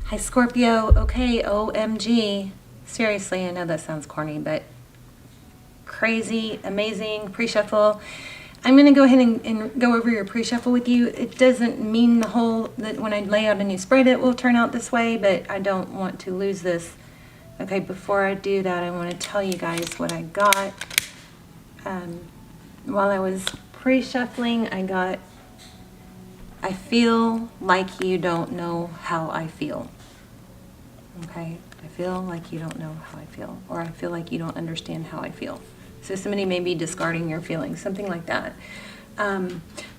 Hi, Scorpio. Okay, OMG. Seriously, I know that sounds corny, but crazy, amazing, pre-shuffle. I'm going to go ahead and go over your pre-shuffle with you. It doesn't mean that when I lay out a new spread it will turn out this way, but I don't want to lose this. Okay, before I do that, I want to tell you guys what I got. While I was pre-shuffling, I feel like you don't know how I feel. Okay, I feel like you don't know how I feel, or I feel like you don't understand how I feel. So somebody may be discarding your feelings, something like that.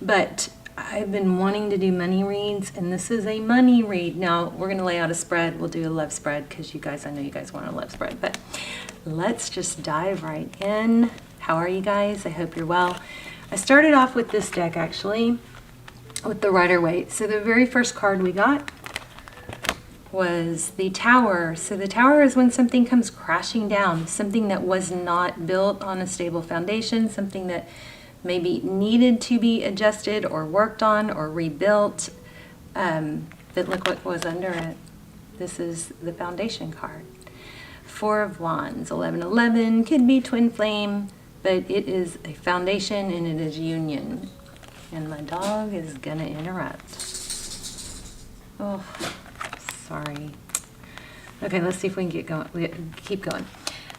But I've been wanting to do money reads, and this is a money read. Now, we're going to lay out a spread. We'll do a love spread because I know you guys want a love spread. But let's just dive right in. How are you guys? I hope you're well. I started off with this deck, actually, with the Rider-Waite. So the very first card we got was the Tower. So the Tower is when something comes crashing down, something that was not built on a stable foundation, something that maybe needed to be adjusted or worked on or rebuilt. But look what was under it. This is the foundation card. Four of Wands, 1111, could be twin flame, but it is a foundation and it is union. And my dog is gonna interrupt. Oh. Sorry. Okay, let's see if we can keep going.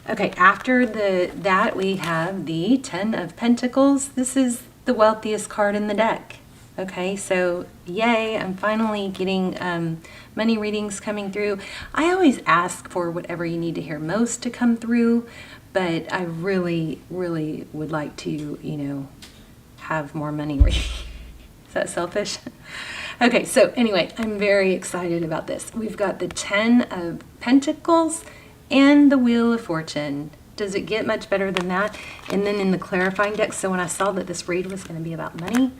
Okay, after that we have the Ten of Pentacles. This is the wealthiest card in the deck. Okay, so yay, I'm finally getting money readings coming through. I always ask for whatever you need to hear most to come through, but I really, really would like to, have more money readings. Is that selfish? Okay, so anyway, I'm very excited about this. We've got the Ten of Pentacles and the Wheel of Fortune. Does it get much better than that? And then in the clarifying deck, so when I saw that this read was going to be about money,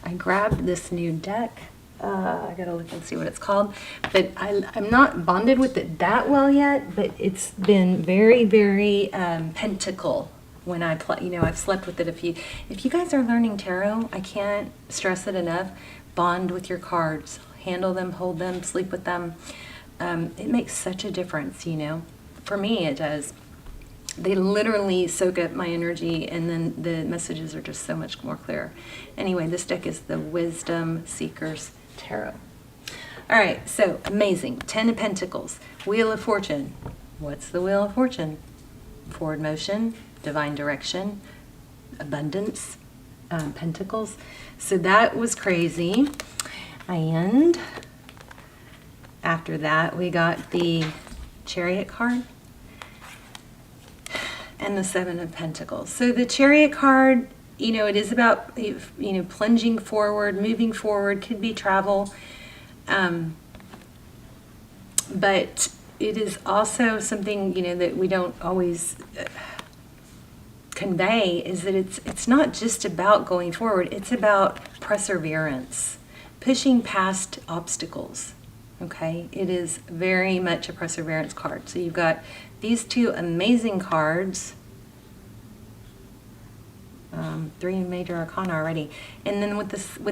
I grabbed this new deck. I gotta look and see what it's called. But I'm not bonded with it that well yet, but it's been very, very pentacle when I play. I've slept with it a few. If you guys are learning tarot, I can't stress it enough. Bond with your cards, handle them, hold them, sleep with them. It makes such a difference, For me, it does. They literally soak up my energy, and then the messages are just so much more clear. Anyway, this deck is the Wisdom Seekers Tarot. All right, so amazing. Ten of Pentacles, Wheel of Fortune. What's the Wheel of Fortune? Forward motion, divine direction, abundance, Pentacles. So that was crazy. And after that, we got the Chariot card and the Seven of Pentacles. So the Chariot card, it is about, plunging forward, moving forward, could be travel. But it is also something, that we don't always convey, is that it's not just about going forward, it's about perseverance, pushing past obstacles. Okay, it is very much a perseverance card. So you've got these two amazing cards, 3 major arcana already, and then with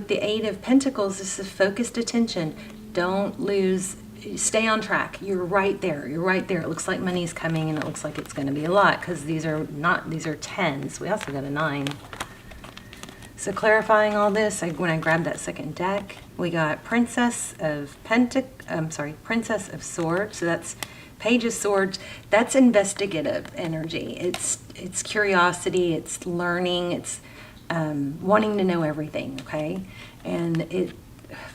the Eight of Pentacles, this is focused attention. Don't lose. Stay on track. You're right there. It looks like money's coming, and it looks like it's going to be a lot because these are tens. We also got a 9. So clarifying all this, when I grabbed that second deck, we got Princess of Swords. So that's Page of Swords. That's investigative energy. It's curiosity. It's learning. It's wanting to know everything. Okay, and it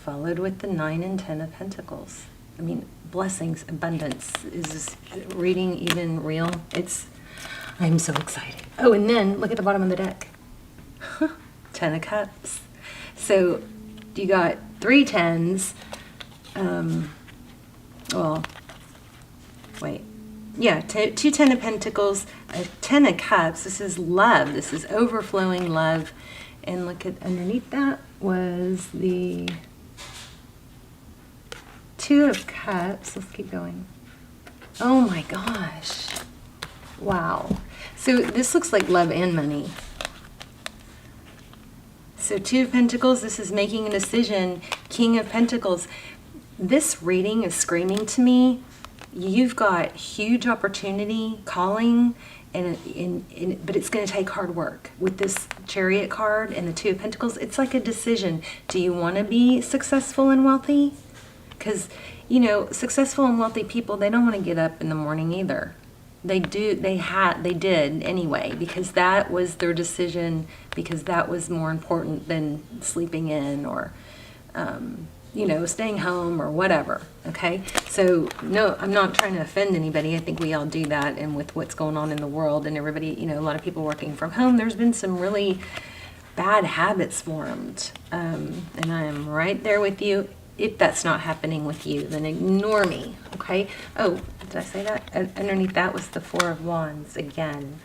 followed with the 9 and 10 of Pentacles. I mean, blessings, abundance. Is this reading even real? I'm so excited. Oh, and then look at the bottom of the deck. 10 of Cups. So you got 3 tens. Two 10 of Pentacles, a 10 of Cups. This is love. This is overflowing love. And look at underneath that was the 2 of Cups. Let's keep going. Oh my gosh. Wow. So this looks like love and money. So 2 of Pentacles, this is making a decision. King of Pentacles. this reading is screaming to me, you've got huge opportunity calling, but it's going to take hard work. With this Chariot card and the Two of Pentacles, it's like a decision. Do you want to be successful and wealthy? Because, you know, successful and wealthy people, they don't want to get up in the morning either. They did anyway, because that was their decision, because that was more important than sleeping in or, you know, staying home or whatever, okay? So, no, I'm not trying to offend anybody. I think we all do that, and with what's going on in the world and everybody, you know, a lot of people working from home, there's been some really bad habits formed, and I am right there with you. If that's not happening with you, then ignore me, okay? Oh, did I say that? Underneath that was the Four of Wands again.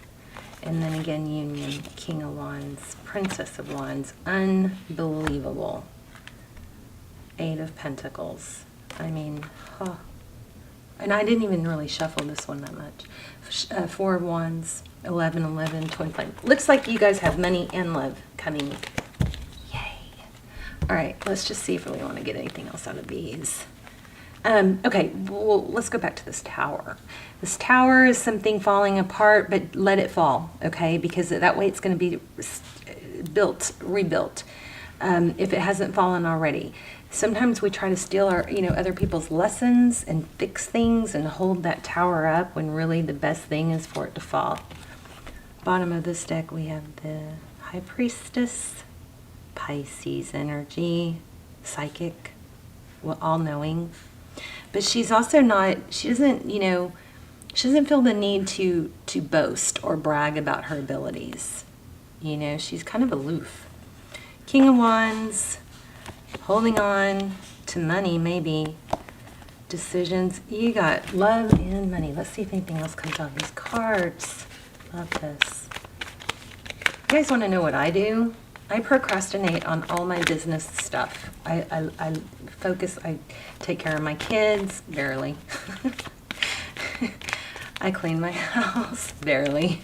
And then again, Union, King of Wands, Princess of Wands. Unbelievable. Eight of Pentacles. I mean, oh. And I didn't even really shuffle this one that much. Four of Wands, 11, Twin Flame. Looks like you guys have money and love coming. All right, let's just see if we want to get anything else out of these. Okay, well, let's go back to this Tower. This Tower is something falling apart, but let it fall, okay? Because that way it's going to be rebuilt, if it hasn't fallen already. Sometimes we try to steal our, you know, other people's lessons and fix things and hold that tower up when really the best thing is for it to fall. Bottom of this deck, we have the High Priestess, Pisces energy, psychic, well, all-knowing. But she's also not, she doesn't, you know, she doesn't feel the need to boast or brag about her abilities. You know, she's kind of aloof. King of Wands, holding on to money, maybe. Decisions. You got love and money. Let's see if anything else comes out of these cards. Love this. You guys want to know what I do? I procrastinate on all my business stuff. I focus, I take care of my kids, barely. I clean my house, barely.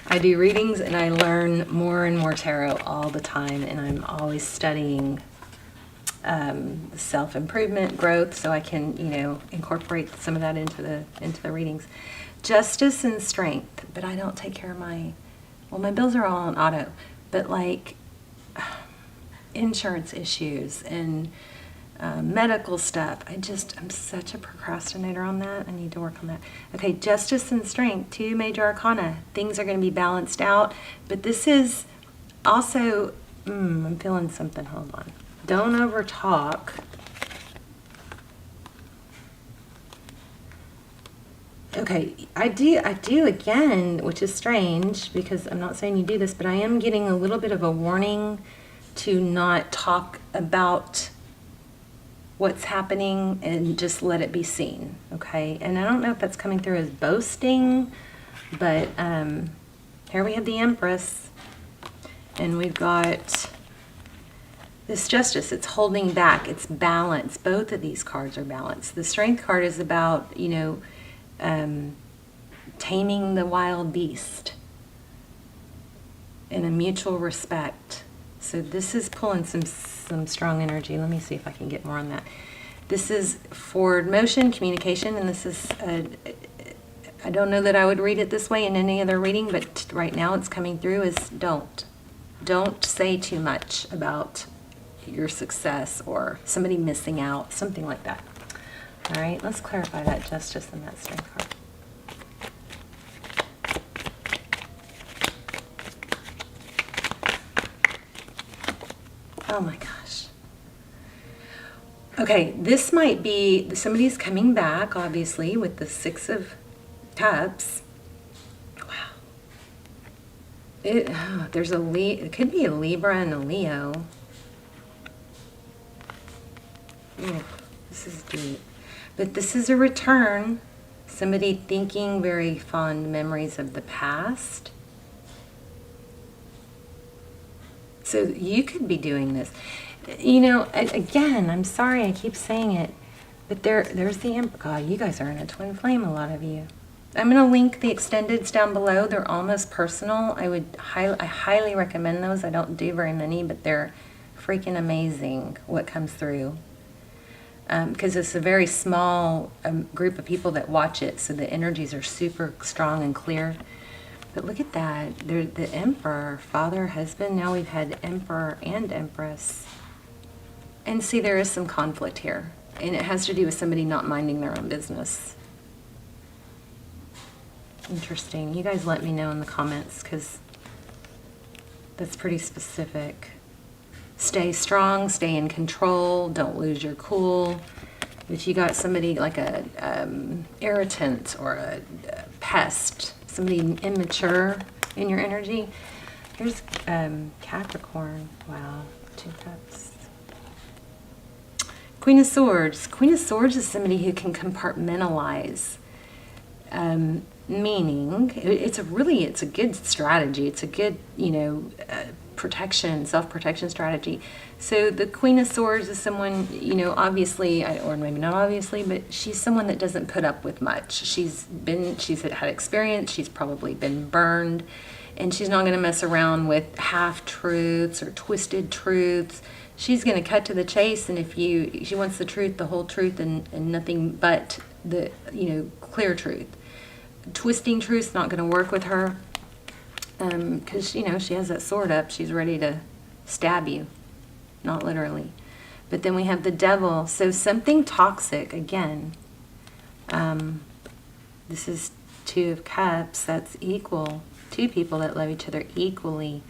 I do readings and I learn more and more tarot all the time, and I'm always studying self-improvement, growth, so I can, you know, incorporate some of that into the readings. Justice and strength, but I don't take care of my bills are all on auto. But like insurance issues and medical stuff, I'm such a procrastinator on that. I need to work on that. Okay, justice and strength, two major arcana. Things are going to be balanced out. But this is also, I'm feeling something. Hold on. Don't over talk. Okay, I do again, which is strange because I'm not saying you do this, but I am getting a little bit of a warning to not talk about what's happening and just let it be seen, okay? And I don't know if that's coming through as boasting, but here we have the Empress, and we've got this Justice. It's holding back, it's balance. Both of these cards are balanced. The Strength card is about, you know, taming the wild beast in a mutual respect. So this is pulling some strong energy. Let me see if I can get more on that. This is forward motion, communication, and this is, I don't know that I would read it this way in any other reading, but right now it's coming through as don't say too much about your success or somebody missing out, something like that. All right, let's clarify that Justice and that Strength card. Oh my gosh. Okay, this might be, somebody's coming back, obviously, with the Six of Cups. Wow. It could be a Libra and a Leo. Ooh, this is deep. But this is a return, somebody thinking very fond memories of the past. So you could be doing this. You know, again, I'm sorry I keep saying it, but there's the Emperor. God, you guys are in a twin flame, a lot of you. I'm going to link the extendeds down below. They're almost personal. I highly recommend those. I don't do very many, but they're freaking amazing what comes through. because it's a very small group of people that watch it, so the energies are super strong and clear. But look at that. The Emperor, father, husband. Now we've had Emperor and Empress. And see, there is some conflict here. And it has to do with somebody not minding their own business. Interesting. You guys let me know in the comments, because that's pretty specific. Stay strong, stay in control, don't lose your cool. If you got somebody like a irritant or a pest, somebody immature in your energy. Here's Capricorn. Wow, 2 cups. Queen of Swords. Queen of Swords is somebody who can compartmentalize. Meaning, it's a good strategy. It's a good, protection, self-protection strategy. So the Queen of Swords is someone, obviously, or maybe not obviously, but she's someone that doesn't put up with much. She's had experience, she's probably been burned, and she's not going to mess around with half-truths or twisted truths. She's going to cut to the chase, and she wants the truth, the whole truth, and nothing but the, clear truth. Twisting truth's not going to work with her, because, she has that sword up. She's ready to stab you, not literally. But then we have the Devil. So something toxic, again. This is 2 of Cups. That's equal. 2 people that love each other equally.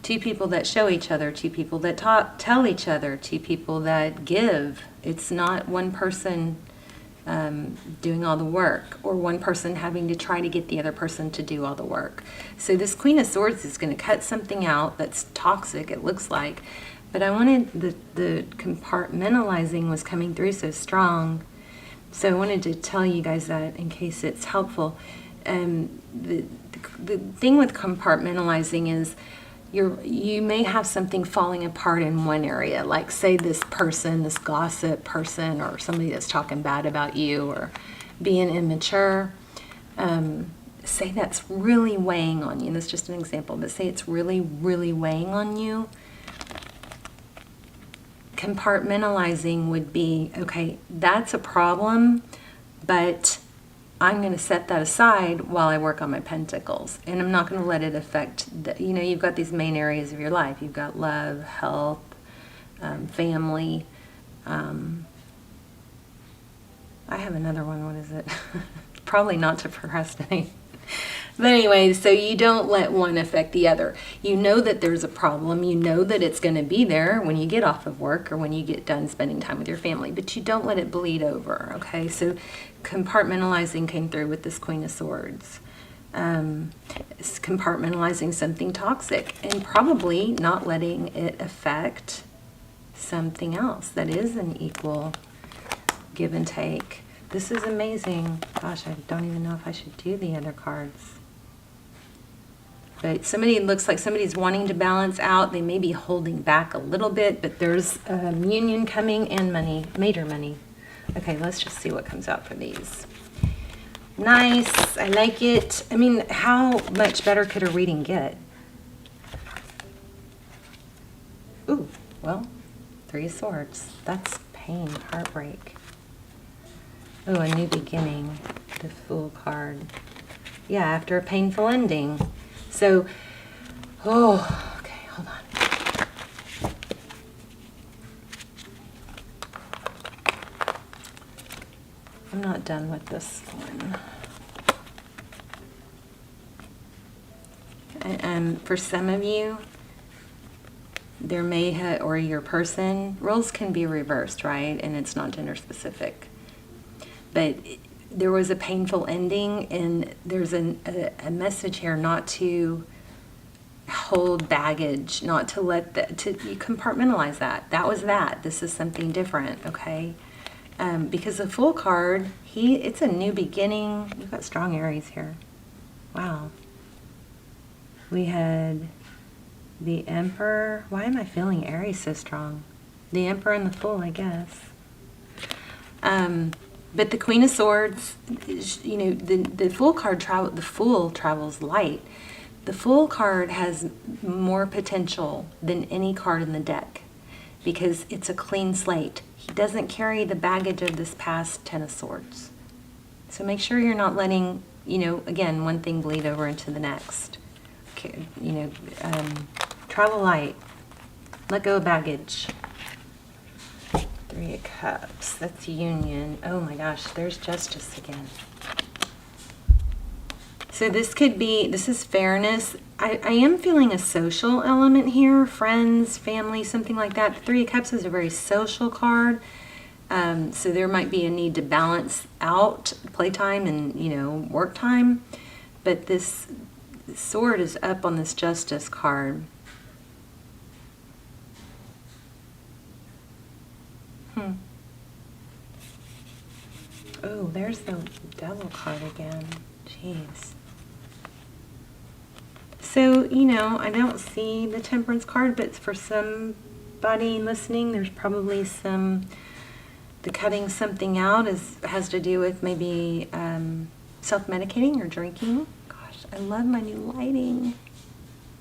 2 people that show each other. 2 people that tell each other. 2 people that give. It's not one person doing all the work, or one person having to try to get the other person to do all the work. So this Queen of Swords is going to cut something out that's toxic, it looks like. But I wanted, the compartmentalizing was coming through so strong. So I wanted to tell you guys that in case it's helpful. The thing with compartmentalizing is you may have something falling apart in one area, like say this person, this gossip person, or somebody that's talking bad about you or being immature. Say that's really weighing on you. That's just an example, but say it's really, really weighing on you. Compartmentalizing would be, okay, that's a problem, but I'm going to set that aside while I work on my pentacles, and I'm not going to let it affect you've got these main areas of your life. You've got love, health, family. I have another one. What is it? Probably not to procrastinate. But anyway, so you don't let one affect the other. You know that there's a problem. You know that it's going to be there when you get off of work or when you get done spending time with your family, but you don't let it bleed over, okay? So compartmentalizing came through with this Queen of Swords. It's compartmentalizing something toxic and probably not letting it affect something else that is an equal give and take. This is amazing. Gosh, I don't even know if I should do the other cards. But looks like somebody's wanting to balance out. They may be holding back a little bit, but there's union coming and money, major money. Okay, let's just see what comes out for these. Nice. I like it. I mean, how much better could a reading get? Ooh, well, 3 of Swords. That's pain, heartbreak. Oh, a new beginning. The Fool card. Yeah, after a painful ending. So, okay, hold on. I'm not done with this one. And for some of you, there may have, or your person, roles can be reversed, right? And it's not gender specific. But there was a painful ending, and there's a message here not to hold baggage, not to let you compartmentalize that. That was that. This is something different, okay? Because the Fool card, it's a new beginning. We've got strong Aries here. Wow. We had the Emperor. Why am I feeling Aries so strong? The Emperor and the Fool, I guess. But the Queen of Swords, the Fool card the Fool travels light. The Fool card has more potential than any card in the deck. because it's a clean slate. He doesn't carry the baggage of this past Ten of Swords. So make sure you're not letting, you know, again, one thing bleed over into the next. Okay, you know, travel light. Let go of baggage. Three of Cups. That's union. Oh my gosh, there's Justice again. So this could be, this is fairness. I am feeling a social element here. Friends, family, something like that. The Three of Cups is a very social card. So there might be a need to balance out playtime and, you know, work time. But this sword is up on this Justice card. Oh, there's the Devil card again. Jeez. So, you know, I don't see the Temperance card, but for somebody listening, there's probably the cutting something out has to do with maybe self-medicating or drinking. Gosh, I love my new lighting.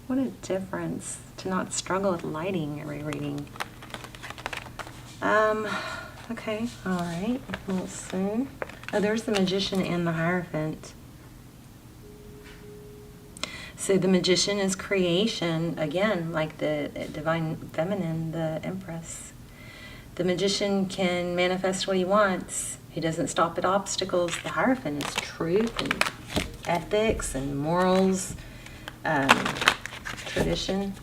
What a difference to not struggle with lighting every reading. Okay, all right, we'll see. Oh, there's the Magician and the Hierophant. So the Magician is creation, again, like the Divine Feminine, the Empress. The Magician can manifest what he wants. He doesn't stop at obstacles. The Hierophant is truth and ethics and morals, tradition.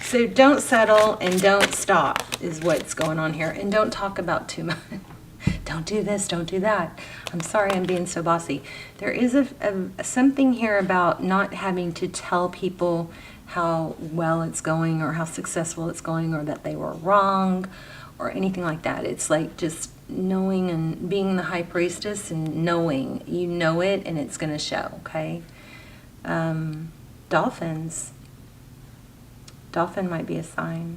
So don't settle and don't stop is what's going on here. And don't talk about too much. Don't do this, don't do that. I'm sorry I'm being so bossy. There is something here about not having to tell people how well it's going or how successful it's going or that they were wrong or anything like that. It's like just knowing and being the High Priestess and knowing. You know it and it's going to show, okay? Dolphins. Dolphin might be a sign.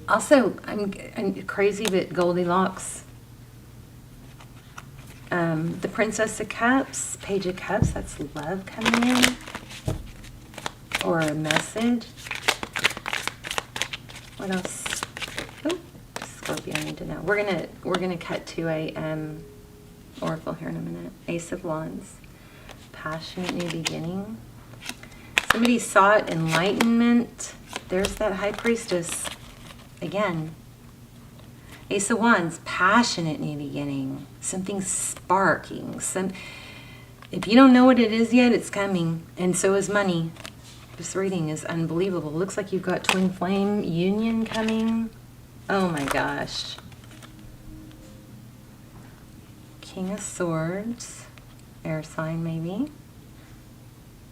Also, I'm crazy, but Goldilocks. The Princess of Cups, Page of Cups, that's love coming in. Or a message. What else? Oh, Scorpio, I need to know. We're gonna cut to a oracle here in a minute. Ace of Wands. Passionate new beginning. Somebody sought enlightenment. There's that High Priestess. Again. Ace of Wands, passionate new beginning. Something sparking. If you don't know what it is yet, it's coming. And so is money. This reading is unbelievable. Looks like you've got twin flame union coming. Oh my gosh. King of Swords. Air sign maybe.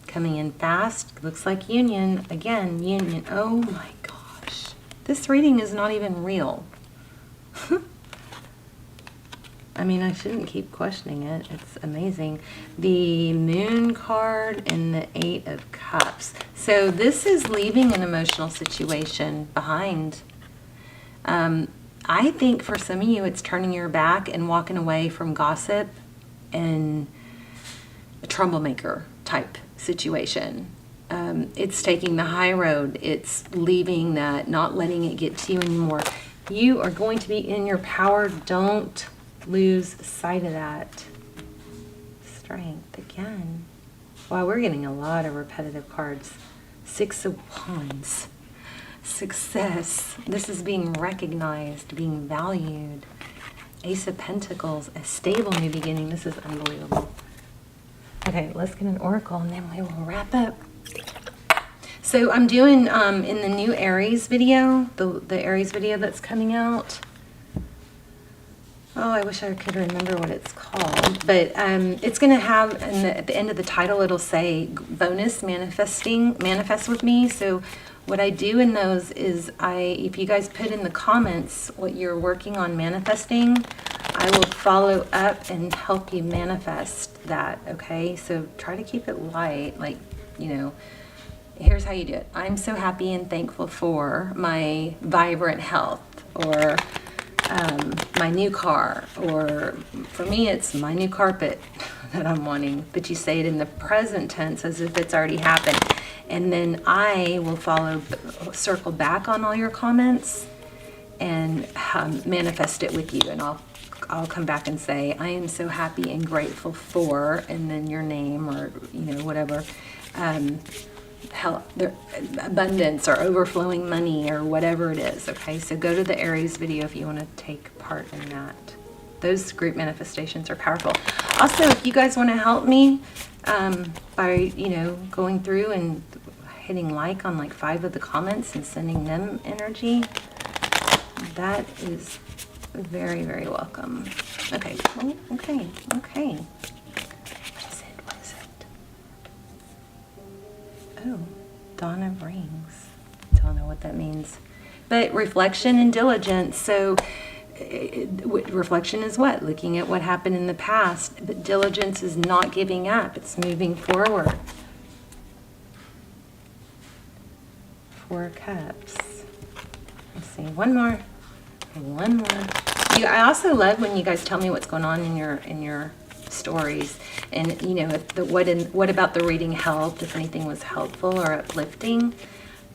Coming in fast. Looks like union. Again, union. Oh my gosh. This reading is not even real. I mean, I shouldn't keep questioning it. It's amazing. The Moon card and the Eight of Cups. So this is leaving an emotional situation behind. I think for some of you, it's turning your back and walking away from gossip and a troublemaker type situation. It's taking the high road. It's leaving that, not letting it get to you anymore. You are going to be in your power. Don't lose sight of that. Strength again. Wow, we're getting a lot of repetitive cards. Six of Wands. Success. This is being recognized, being valued. Ace of Pentacles. A stable new beginning. This is unbelievable. Okay, let's get an oracle and then we will wrap up. So I'm doing in the new Aries video, the Aries video that's coming out. Oh, I wish I could remember what it's called. But it's going to have, at the end of the title, it'll say bonus manifest with me. So what I do in those is if you guys put in the comments what you're working on manifesting, I will follow up and help you manifest that, okay? So try to keep it light, like, you know. Here's how you do it. I'm so happy and thankful for my vibrant health, or my new car, or for me it's my new carpet that I'm wanting. But you say it in the present tense as if it's already happened. And then I will circle back on all your comments and manifest it with you. And I'll come back and say, I am so happy and grateful for, and then your name, or, whatever, abundance or overflowing money or whatever it is. Okay, so go to the Aries video if you want to take part in that. Those group manifestations are powerful. Also, if you guys want to help me by going through and hitting like on like 5 of the comments and sending them energy, that is very, very welcome. Okay. Oh, okay. What is it? Oh, Dawn of Rings. Don't know what that means. But reflection and diligence. So reflection is what? Looking at what happened in the past. But diligence is not giving up. It's moving forward. 4 Cups. Let's see. One more. I also love when you guys tell me what's going on in your stories, and what about the reading helped, if anything was helpful or uplifting,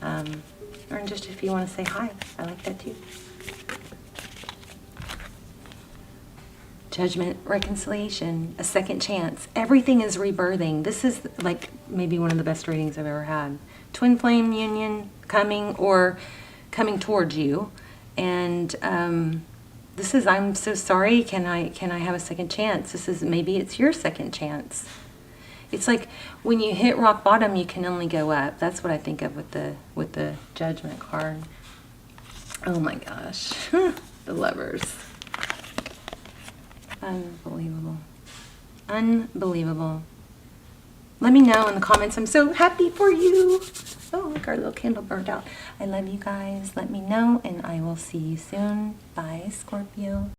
or just if you want to say hi. I like that too. Judgment, reconciliation, a second chance. Everything is rebirthing. This is like maybe one of the best readings I've ever had. Twin flame union coming towards you. And this is, I'm so sorry, can I have a second chance? Maybe it's your second chance. It's like when you hit rock bottom, you can only go up. That's what I think of with the Judgment card. Oh my gosh. The Lovers. Unbelievable. Let me know in the comments. I'm so happy for you. Oh, look, our little candle burned out. I love you guys. Let me know, and I will see you soon. Bye, Scorpio.